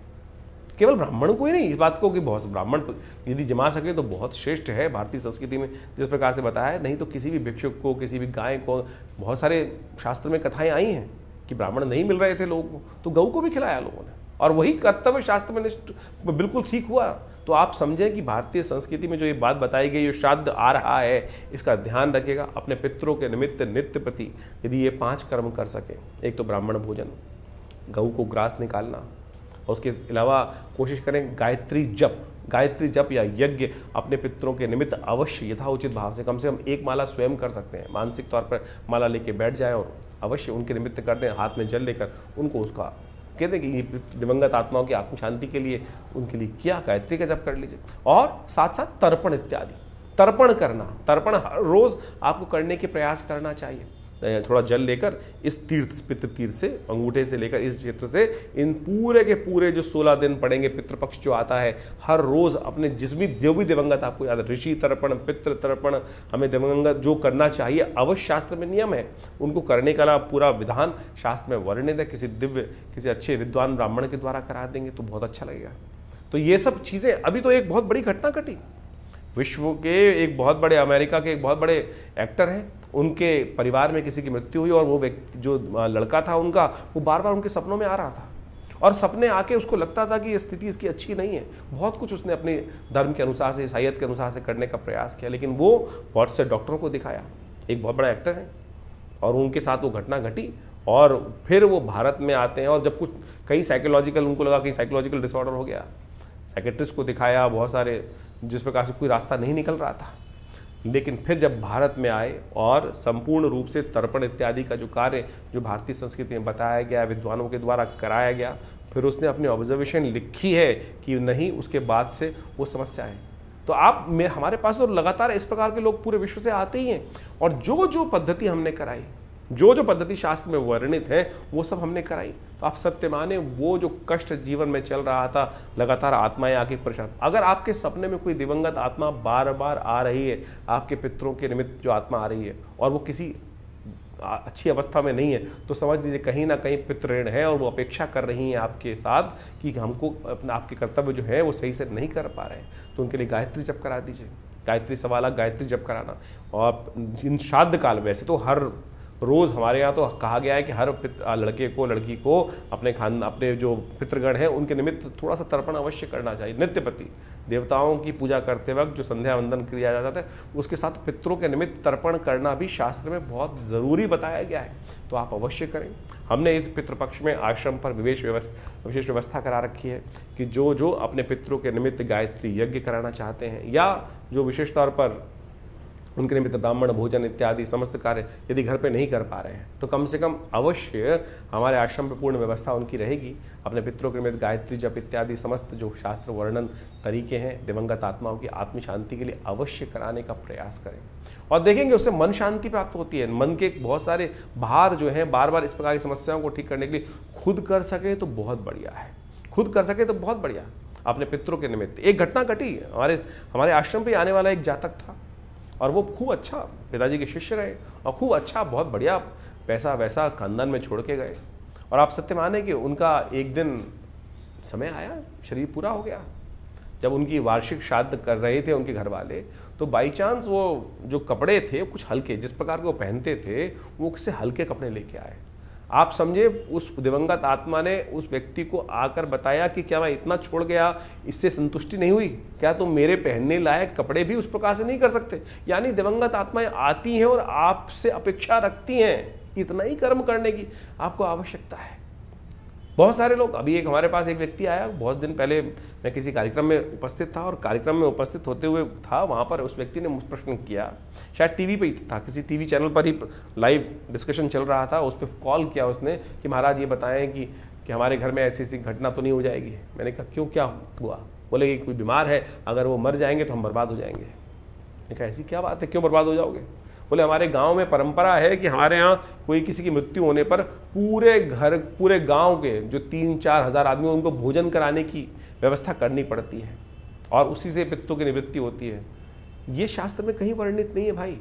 केवल ब्राह्मण को ही नहीं, इस बात को कि बहुत ब्राह्मण यदि जमा सके तो बहुत श्रेष्ठ है भारतीय संस्कृति में जिस प्रकार से बताया है। नहीं तो किसी भी भिक्षुक को, किसी भी गाय को, बहुत सारे शास्त्र में कथाएं आई हैं कि ब्राह्मण नहीं मिल रहे थे लोगों को तो गऊ को भी खिलाया लोगों ने, और वही कर्तव्य शास्त्र में बिल्कुल ठीक हुआ। तो आप समझें कि भारतीय संस्कृति में जो ये बात बताई गई, जो श्राद्ध आ रहा है, इसका ध्यान रखिएगा। अपने पितरों के निमित्त नित्य प्रति यदि ये 5 कर्म कर सकें, एक तो ब्राह्मण भोजन, गऊ को ग्रास निकालना, और उसके अलावा कोशिश करें गायत्री जप या यज्ञ अपने पितरों के निमित्त अवश्य यथाउचित भाव से कम 1 माला स्वयं कर सकते हैं। मानसिक तौर पर माला लेके बैठ जाएं और अवश्य उनके निमित्त कर दें, हाथ में जल लेकर उनको उसका कहते हैं कि ये दिवंगत आत्माओं की आत्म शांति के लिए उनके लिए किया गायत्री का जप कर लीजिए। और साथ साथ तर्पण इत्यादि, तर्पण करना, तर्पण हर रोज आपको करने के प्रयास करना चाहिए। थोड़ा जल लेकर इस पितृ तीर्थ से, अंगूठे से लेकर इस क्षेत्र से, इन पूरे के पूरे जो 16 दिन पड़ेंगे, पितृपक्ष जो आता है, हर रोज अपने जो भी दिवंगत आपको याद है, ऋषि तर्पण, पितृ तर्पण, हमें दिवंगत जो करना चाहिए अवश्य शास्त्र में नियम है, उनको करने का पूरा विधान शास्त्र में वर्णित है। किसी अच्छे विद्वान ब्राह्मण के द्वारा करा देंगे तो बहुत अच्छा लगेगा। तो ये सब चीजें, अभी तो एक बहुत बड़ी घटना घटी, विश्व के एक बहुत बड़े, अमेरिका के एक बहुत बड़े एक्टर हैं, उनके परिवार में किसी की मृत्यु हुई और वो व्यक्ति, जो लड़का था उनका, वो बार बार उनके सपनों में आ रहा था और सपने आके उसको लगता था कि ये स्थिति इसकी अच्छी नहीं है। बहुत कुछ उसने अपने धर्म के अनुसार से, ईसाईयत के अनुसार से करने का प्रयास किया, लेकिन वो बहुत से डॉक्टरों को दिखाया, एक बहुत बड़ा एक्टर है, और उनके साथ वो घटना घटी। और फिर वो भारत में आते हैं और जब कुछ कई साइकोलॉजिकल, उनको लगा कि साइकोलॉजिकल डिसऑर्डर हो गया, साइकेट्रिस्ट को दिखाया, बहुत सारे, जिस प्रकार से कोई रास्ता नहीं निकल रहा था। लेकिन फिर जब भारत में आए और संपूर्ण रूप से तर्पण इत्यादि का जो कार्य जो भारतीय संस्कृति में बताया गया, विद्वानों के द्वारा कराया गया, फिर उसने अपनी ऑब्जर्वेशन लिखी है कि नहीं, उसके बाद से वो समस्या है। तो हमारे पास तो लगातार इस प्रकार के लोग पूरे विश्व से आते ही हैं, और जो पद्धति हमने कराई, जो पद्धति शास्त्र में वर्णित है, वो सब हमने कराई। तो आप सत्य माने, वो जो कष्ट जीवन में चल रहा था, लगातार आत्माएं आके परेशान, अगर आपके सपने में कोई दिवंगत आत्मा बार बार आ रही है, आपके पितरों के निमित्त जो आत्मा आ रही है, और वो किसी अच्छी अवस्था में नहीं है, तो समझ लीजिए कहीं ना कहीं पितृऋण है, और वो अपेक्षा कर रही हैं आपके साथ कि हमको आपके कर्तव्य जो है वो सही से नहीं कर पा रहे हैं। तो उनके लिए गायत्री जप करा दीजिए, गायत्री 1.25 लाख गायत्री जप कराना। और इन श्राद्ध काल, वैसे तो हर रोज़ हमारे यहाँ तो कहा गया है कि हर लड़के को, लड़की को अपने जो पितृगण हैं उनके निमित्त थोड़ा सा तर्पण अवश्य करना चाहिए। नित्य प्रति देवताओं की पूजा करते वक्त जो संध्या वंदन किया जाता है, उसके साथ पितरों के निमित्त तर्पण करना भी शास्त्र में बहुत ज़रूरी बताया गया है, तो आप अवश्य करें। हमने इस पितृपक्ष में आश्रम पर विशेष व्यवस्था करा रखी है कि जो अपने पितरों के निमित्त गायत्री यज्ञ कराना चाहते हैं, या जो विशेष तौर पर उनके निमित्त ब्राह्मण भोजन इत्यादि समस्त कार्य यदि घर पे नहीं कर पा रहे हैं, तो कम से कम अवश्य हमारे आश्रम पे पूर्ण व्यवस्था उनकी रहेगी। अपने पितरों के निमित्त गायत्री जप इत्यादि समस्त जो शास्त्र वर्णन तरीके हैं दिवंगत आत्माओं की आत्म शांति के लिए अवश्य कराने का प्रयास करें, और देखेंगे उससे मन शांति प्राप्त होती है। मन के बहुत सारे भार जो हैं, बार बार इस प्रकार की समस्याओं को ठीक करने के लिए खुद कर सके तो बहुत बढ़िया है, खुद कर सके तो बहुत बढ़िया। अपने पितरों के निमित्त एक घटना घटी, हमारे आश्रम पर आने वाला एक जातक था, और वो खूब अच्छा पिताजी के शिष्य रहे, और खूब अच्छा बहुत बढ़िया पैसा वैसा खानदान में छोड़ के गए। और आप सत्य माने कि उनका एक दिन समय आया, शरीर पूरा हो गया, जब उनकी वार्षिक श्राद्ध कर रहे थे उनके घर वाले, तो बाई चांस वो जो कपड़े थे कुछ हल्के, जिस प्रकार के वो पहनते थे वो किसी हल्के कपड़े लेके आए। आप समझे, उस दिवंगत आत्मा ने उस व्यक्ति को आकर बताया कि क्या मैं इतना छोड़ गया, इससे संतुष्टि नहीं हुई क्या, तुम मेरे पहनने लायक कपड़े भी उस प्रकार से नहीं कर सकते। यानी दिवंगत आत्माएं आती हैं और आपसे अपेक्षा रखती हैं इतना ही कर्म करने की आपको आवश्यकता है। बहुत सारे लोग, अभी एक हमारे पास एक व्यक्ति आया, बहुत दिन पहले मैं किसी कार्यक्रम में उपस्थित था, और कार्यक्रम में उपस्थित होते हुए था, वहाँ पर उस व्यक्ति ने मुझ प्रश्न किया, शायद टीवी पे ही था, किसी टीवी चैनल पर ही लाइव डिस्कशन चल रहा था, उस पर कॉल किया उसने कि महाराज ये बताएं कि हमारे घर में ऐसी ऐसी घटना तो नहीं हो जाएगी। मैंने कहा क्यों, क्या हुआ? बोले कि कोई बीमार है, अगर वो मर जाएंगे तो हम बर्बाद हो जाएंगे। मैंने कहा ऐसी क्या बात है, क्यों बर्बाद हो जाओगे? बोले हमारे गांव में परंपरा है कि हमारे यहाँ कोई किसी की मृत्यु होने पर पूरे गांव के जो 3-4 हज़ार आदमी उनको भोजन कराने की व्यवस्था करनी पड़ती है, और उसी से पितरों की निवृत्ति होती है। ये शास्त्र में कहीं वर्णित नहीं है भाई,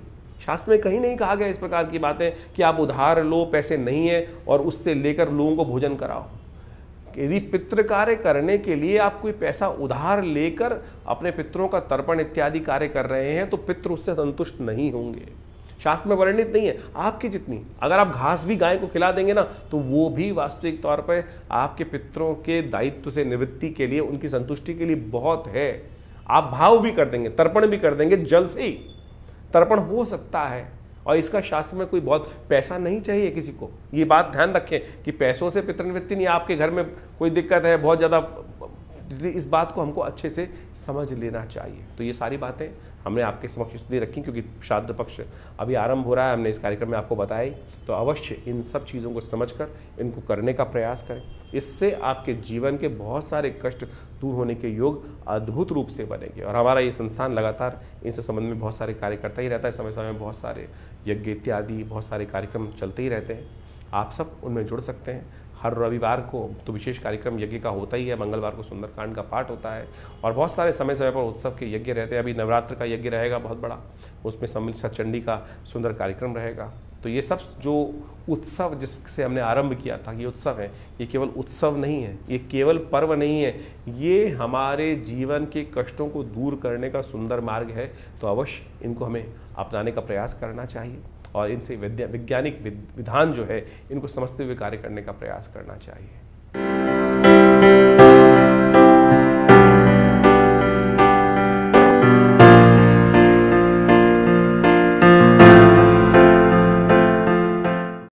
शास्त्र में कहीं नहीं कहा गया इस प्रकार की बातें कि आप उधार लो, पैसे नहीं है और उससे लेकर लोगों को भोजन कराओ। यदि पितृ कार्य करने के लिए आप कोई पैसा उधार लेकर अपने पितरों का तर्पण इत्यादि कार्य कर रहे हैं तो पितृ उससे संतुष्ट नहीं होंगे। शास्त्र में वर्णित नहीं है आपकी जितनी। अगर आप घास भी गाय को खिला देंगे ना तो वो भी वास्तविक तौर पर आपके पितरों के दायित्व से निवृत्ति के लिए, उनकी संतुष्टि के लिए बहुत है। आप भाव भी कर देंगे, तर्पण भी कर देंगे, जल से ही तर्पण हो सकता है। और इसका शास्त्र में कोई बहुत पैसा नहीं चाहिए किसी को। ये बात ध्यान रखें कि पैसों से पितृनिवृत्ति नहीं, आपके घर में कोई दिक्कत है बहुत ज़्यादा, इस बात को हमको अच्छे से समझ लेना चाहिए। तो ये सारी बातें हमने आपके समक्ष इसलिए रखी क्योंकि श्राद्ध पक्ष अभी आरंभ हो रहा है, हमने इस कार्यक्रम में आपको बताया ही। तो अवश्य इन सब चीज़ों को समझकर इनको करने का प्रयास करें। इससे आपके जीवन के बहुत सारे कष्ट दूर होने के योग अद्भुत रूप से बनेंगे। और हमारा ये संस्थान लगातार इनसे संबंध में बहुत सारे कार्य करता ही रहता है। समय समय में बहुत सारे यज्ञ इत्यादि बहुत सारे कार्यक्रम चलते ही रहते हैं। आप सब उनमें जुड़ सकते हैं। हर रविवार को तो विशेष कार्यक्रम यज्ञ का होता ही है, मंगलवार को सुंदरकांड का पाठ होता है और बहुत सारे समय समय पर उत्सव के यज्ञ रहते हैं। अभी नवरात्र का यज्ञ रहेगा बहुत बड़ा, उसमें सम्मिलित सचंडी का सुंदर कार्यक्रम रहेगा। तो ये सब जो उत्सव जिससे हमने आरंभ किया था, ये उत्सव है, ये केवल उत्सव नहीं है, ये केवल पर्व नहीं है, ये हमारे जीवन के कष्टों को दूर करने का सुंदर मार्ग है। तो अवश्य इनको हमें अपनाने का प्रयास करना चाहिए और इनसे वैज्ञानिक विधान जो है इनको समझते हुए कार्य करने का प्रयास करना चाहिए।